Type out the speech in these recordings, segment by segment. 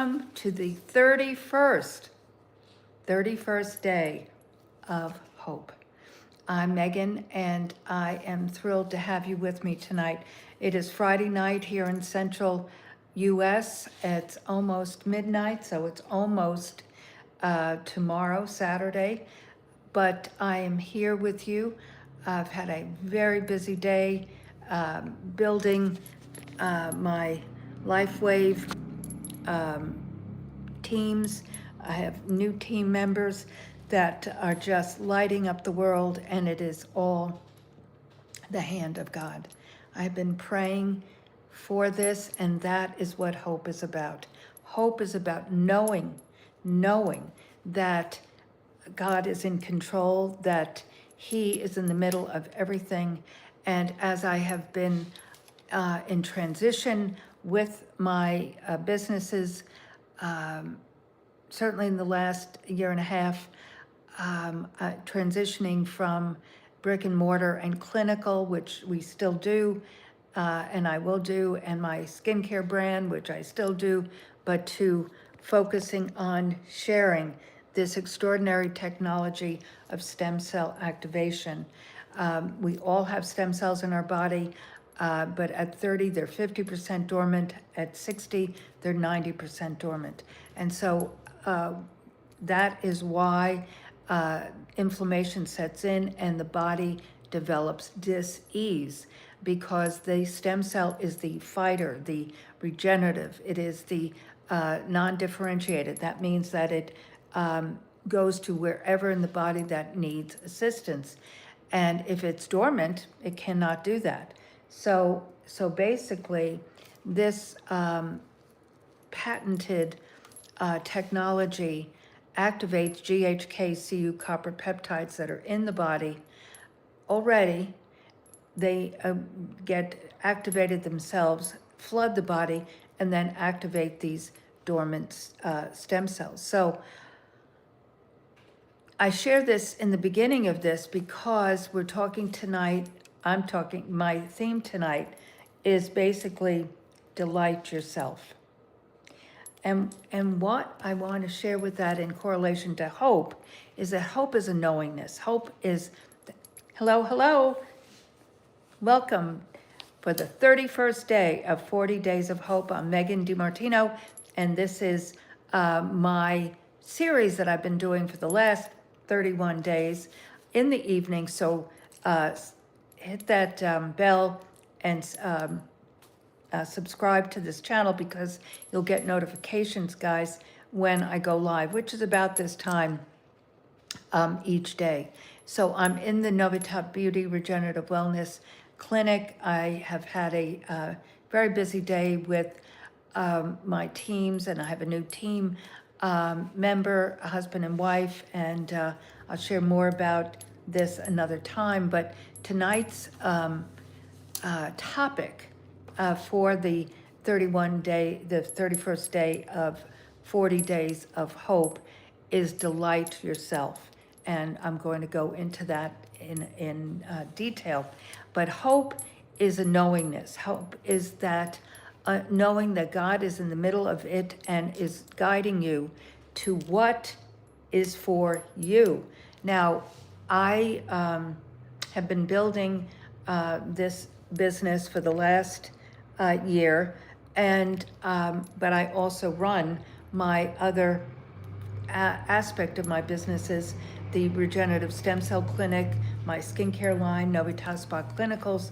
Welcome to the 31st day of hope. I'm Megan, and I am thrilled to have you with me tonight. It is Friday night here in Central US. It's almost midnight, so it's almost tomorrow, Saturday. But I am here with you. I've had a very busy day building my LifeWave teams. I have new team members that are just lighting up the world, and it is all the hand of God. I've been praying for this, and that is what hope is about. Hope is about knowing that God is in control, that He is in the middle of everything. And as I have been in transition with my businesses, certainly in the last year and a half, transitioning from brick and mortar and clinical, which we still do, and I will do, and my skincare brand, which I still do, but to focusing on sharing this extraordinary technology of stem cell activation. We all have stem cells in our body, but at 30, they're 50% dormant. At 60, they're 90% dormant. And so that is why inflammation sets in and the body develops dis-ease, because the stem cell is the fighter, the regenerative. It is the non-differentiated. That means that it goes to wherever in the body that needs assistance. And if it's dormant, it cannot do that. So basically, this patented technology activates GHK-Cu copper peptides that are in the body already. They get activated themselves, flood the body, and then activate these dormant stem cells. So I share this in the beginning of this because we're talking tonight, my theme tonight is basically delight yourself. And what I want to share with that in correlation to hope is that hope is a knowingness. Hope is, hello, welcome for the 31st day of 40 Days of Hope. I'm Megan DiMartino, and this is my series that I've been doing for the last 31 days in the evening. So hit that bell and subscribe to this channel, because you'll get notifications, guys, when I go live, which is about this time each day. So I'm in the Novitat Beauty Regenerative Wellness Clinic. I have had a very busy day with my teams, and I have a new team member, a husband and wife, and I'll share more about this another time. But tonight's topic for the 31st day of 40 Days of Hope is delight yourself. And I'm going to go into that in detail. But hope is a knowingness. Hope is that knowing that God is in the middle of it and is guiding you to what is for you. Now, I have been building this business for the last year, and but I also run my other aspect of my businesses, the Regenerative Stem Cell Clinic, my skincare line, Novitas Spa Clinicals,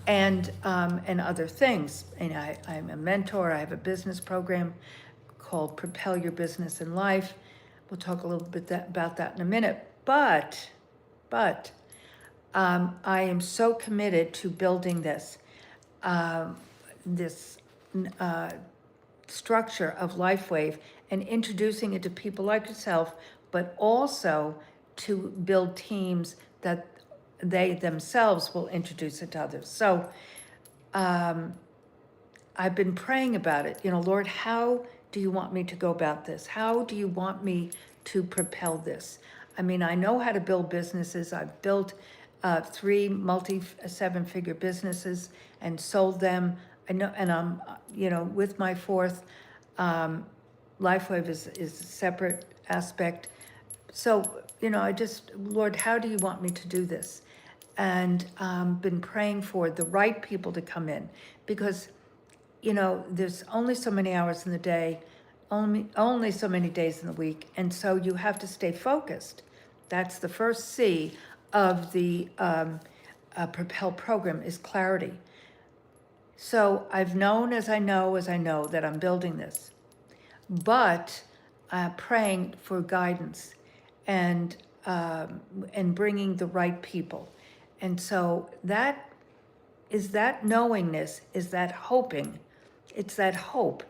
and other things. And I'm a mentor. I have a business program called Propel Your Business in Life. We'll talk a little bit about that in a minute. But I am so committed to building this structure of LifeWave and introducing it to people like yourself, but also to build teams that they themselves will introduce it to others. So I've been praying about it. Lord, how do you want me to go about this? How do you want me to propel this? I mean, I know how to build businesses. I've built 3 multi-7-figure businesses and sold them. I know, and I'm, with my 4th LifeWave is a separate aspect. So, I just, Lord, how do you want me to do this? And been praying for the right people to come in, because, there's only so many hours in the day, only so many days in the week, and so you have to stay focused. That's the first C of the Propel program, is clarity. So I've known as I know that I'm building this, but praying for guidance and bringing the right people. And so that is that knowingness, is that hoping. It's that hope.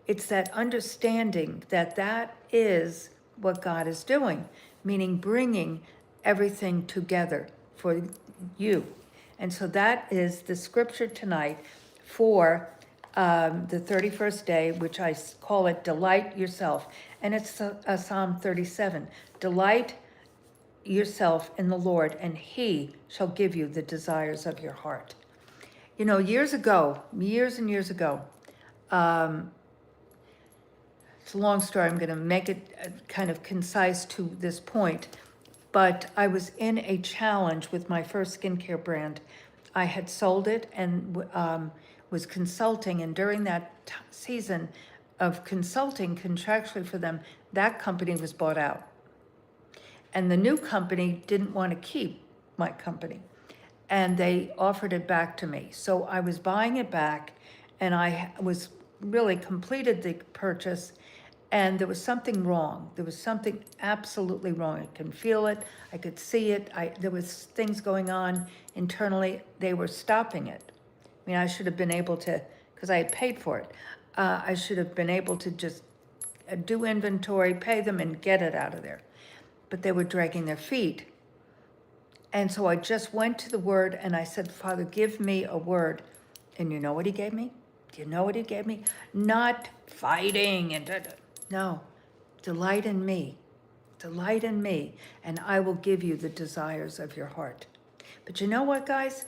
It's that understanding that that is what God is doing, meaning bringing everything together for you. And so that is the scripture tonight for the 31st day, which I call it Delight Yourself. And it's Psalm 37. Delight yourself in the Lord, and he shall give you the desires of your heart. Years and years ago, it's a long story. I'm going to make it kind of concise to this point. But I was in a challenge with my first skincare brand. I had sold it and was consulting. And during that season of consulting contractually for them, that company was bought out. And the new company didn't want to keep my company. And they offered it back to me. So I was buying it back, and I was really completed the purchase, and there was something wrong. There was something absolutely wrong. I could feel it. I could see it. There was things going on internally. They were stopping it. I mean, I should have been able to, because I had paid for it, I should have been able to just do inventory, pay them, and get it out of there. But they were dragging their feet. And so I just went to the word and I said, Father, give me a word. And you know what he gave me? Do you know what he gave me? Not fighting and no, delight in me, and I will give you the desires of your heart. But you know what, guys?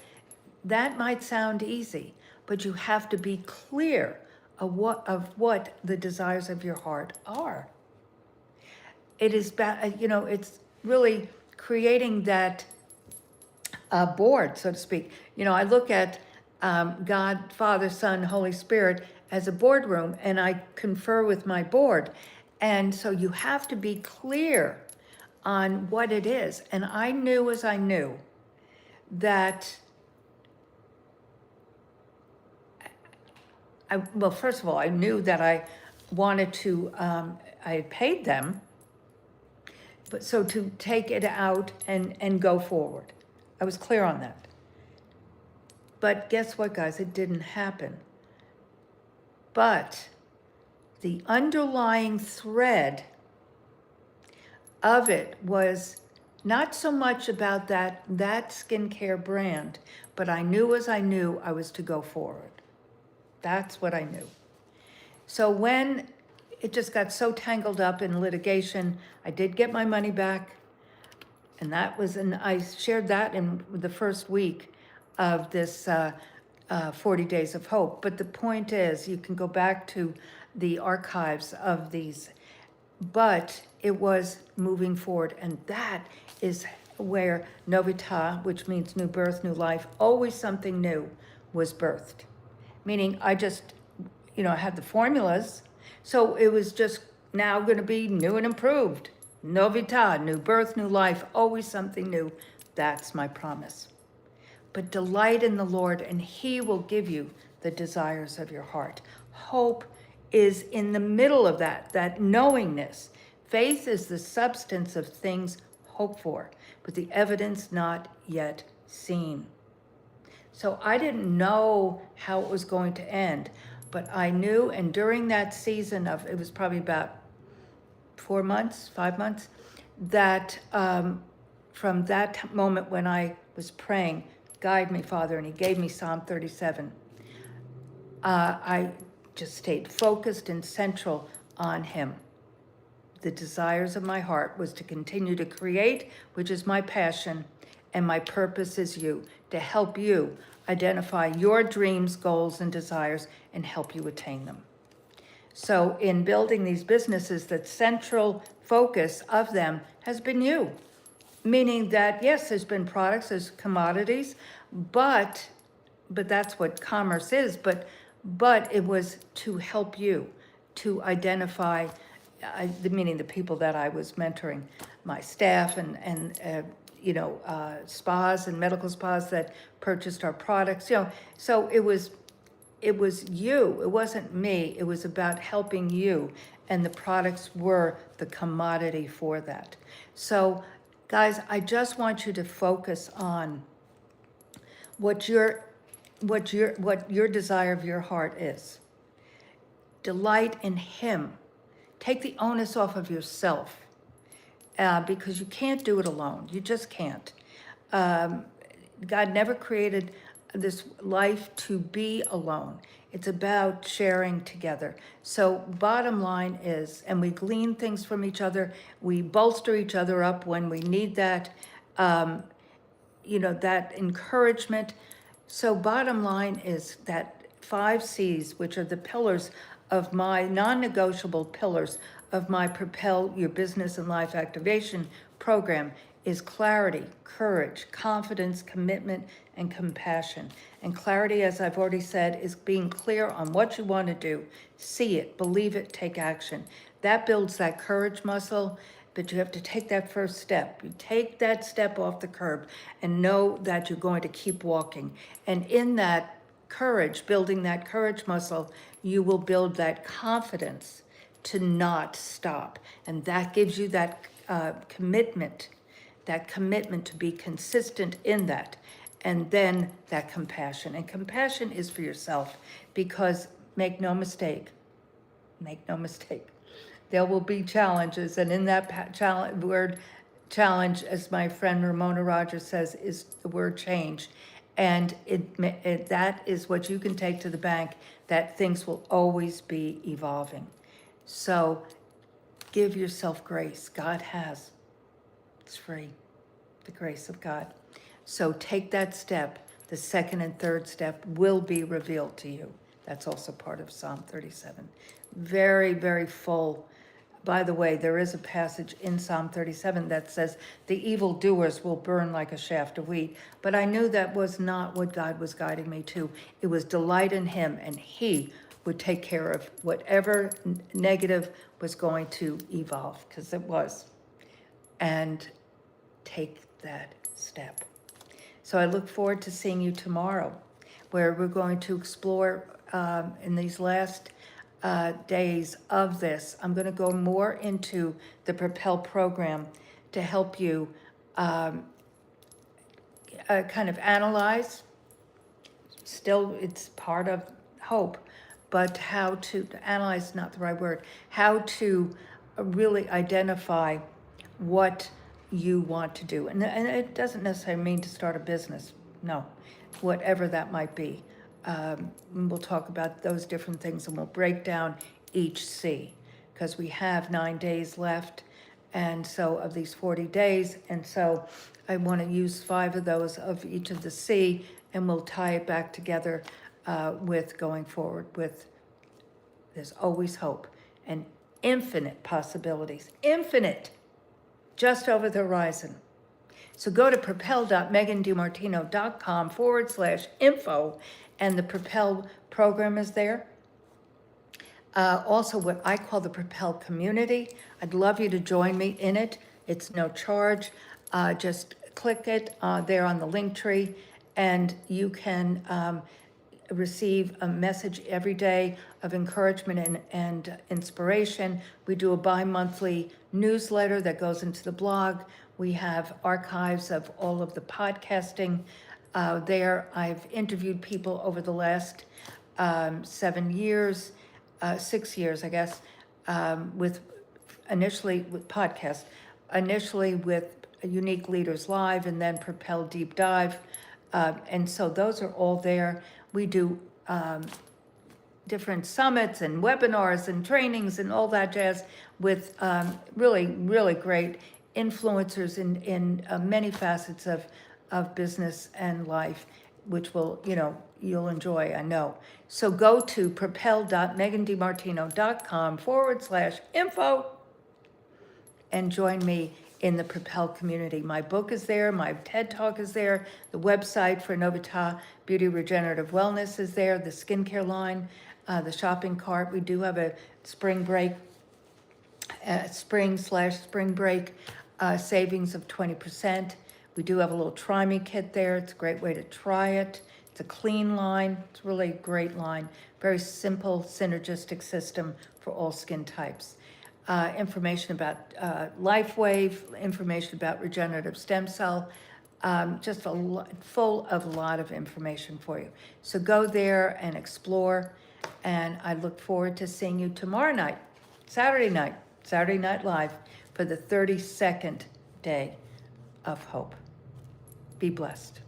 That might sound easy, but you have to be clear of what the desires of your heart are. It is, it's really creating that board, so to speak. I look at God, Father, Son, Holy Spirit as a boardroom, and I confer with my board. And so you have to be clear on what it is. And I knew as I knew that, well, first of all, I knew that I wanted to, I had paid them, but so to take it out and go forward. I was clear on that. But guess what, guys? It didn't happen. But the underlying thread of it was not so much about that skincare brand, but I knew as I knew I was to go forward. That's what I knew. So when it just got so tangled up in litigation, I did get my money back. And that was, and I shared that in the first week of this 40 Days of Hope. But the point is, you can go back to the archives of these, but it was moving forward. And that is where Novita, which means new birth, new life, always something new, was birthed. Meaning I just, I had the formulas. So it was just now going to be new and improved. Novita, new birth, new life, always something new. That's my promise. But delight in the Lord, and he will give you the desires of your heart. Hope is in the middle of that knowingness. Faith is the substance of things hoped for, but the evidence not yet seen. So I didn't know how it was going to end, but I knew, and during that season of, it was probably about 4 months, 5 months, that from that moment when I was praying, guide me, Father, and he gave me Psalm 37, I just stayed focused and central on him. The desires of my heart was to continue to create, which is my passion, and my purpose is you, to help you identify your dreams, goals, and desires, and help you attain them. So in building these businesses, the central focus of them has been you. Meaning that, yes, there's been products, there's commodities, but that's what commerce is, but it was to help you to identify, meaning the people that I was mentoring, my staff and spas and medical spas that purchased our products, so it was you, it wasn't me, it was about helping you, and the products were the commodity for that. So, guys, I just want you to focus on what your desire of your heart is. Delight in Him. Take the onus off of yourself, because you can't do it alone. You just can't. God never created this life to be alone. It's about sharing together. So bottom line is, and we glean things from each other, we bolster each other up when we need that, that encouragement. So bottom line is that 5 C's, which are the pillars of my non-negotiable pillars of my Propel Your Business and Life Activation program, is clarity, courage, confidence, commitment, and compassion. And clarity, as I've already said, is being clear on what you want to do, see it, believe it, take action. That builds that courage muscle, but you have to take that first step. You take that step off the curb and know that you're going to keep walking. And in that courage, building that courage muscle, you will build that confidence to not stop. And that gives you that commitment to be consistent in that. And then that compassion. And compassion is for yourself, because make no mistake, there will be challenges. And in that word challenge, as my friend Ramona Rogers says, is the word change. And that is what you can take to the bank, that things will always be evolving. So give yourself grace. God has. It's free. The grace of God. So take that step. The second and third step will be revealed to you. That's also part of Psalm 37. Very, very full. By the way, there is a passage in Psalm 37 that says, the evildoers will burn like a shaft of wheat. But I knew that was not what God was guiding me to. It was delight in Him, and He would take care of whatever negative was going to evolve, because it was. And take that step. So I look forward to seeing you tomorrow, where we're going to explore in these last days of this. I'm going to go more into the Propel program to help you kind of analyze. Still, it's part of hope, but how to analyze, not the right word, how to really identify what you want to do. And it doesn't necessarily mean to start a business. No, whatever that might be. We'll talk about those different things, and we'll break down each C, because we have 9 days left, and so of these 40 days, and so I want to use 5 of those of each of the C, and we'll tie it back together with going forward with there's always hope and infinite possibilities, infinite, just over the horizon. So go to propel.megandimartino.com/info, and the Propel program is there. Also, what I call the Propel community. I'd love you to join me in it. It's no charge. Just click it there on the link tree, and you can receive a message every day of encouragement and inspiration. We do a bi-monthly newsletter that goes into the blog. We have archives of all of the podcasting there. I've interviewed people over the last 7 years, 6 years, I guess, with initially with podcasts, initially with Unique Leaders Live, and then Propel Deep Dive. And so those are all there. We do different summits and webinars and trainings and all that jazz with really, really great influencers in many facets of business and life, which will, you'll enjoy, I know. So go to propel.megandimartino.com/info and join me in the Propel community. My book is there, my TED Talk is there, the website for Novita Beauty Regenerative Wellness is there, the skincare line, the shopping cart. We do have a spring break, spring/spring break savings of 20%. We do have a little Try Me kit there. It's a great way to try it. It's a clean line. It's really a great line. Very simple, synergistic system for all skin types. Information about LifeWave, information about regenerative stem cell, just full of a lot of information for you. So go there and explore, and I look forward to seeing you tomorrow night, Saturday Night Live, for the 32nd day of hope. Be blessed.